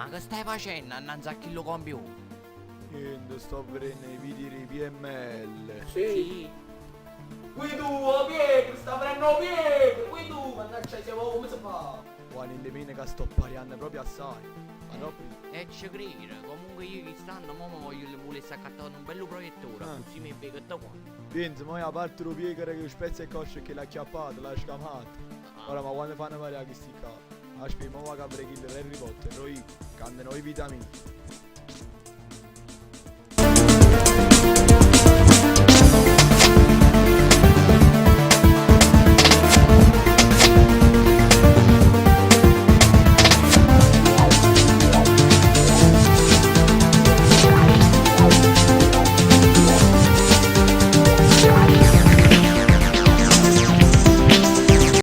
Ma che stai facendo annanzi a chi lo compiuto? Niente, sto vedendo i video di PML. Sì. Qui tu, oh Pietro, sta prendendo Pietro, qui tu, mannaggia, siamo come si fa? Guarda, in mine che sto pariando proprio assai. Ma no, E ci credo, comunque io che stanno, mo mi voglio le volesse accattare un bello proiettore, Ah. così mi becco da qua. pensa, ma a parte lo piegare che spezza il coscio e che l'ha acchiappato, l'ha scamato. Ora, ma quando fanno pare a questi qua? Aspetta, ma va a capire chi Harry Potter, noi cantano i vitamini.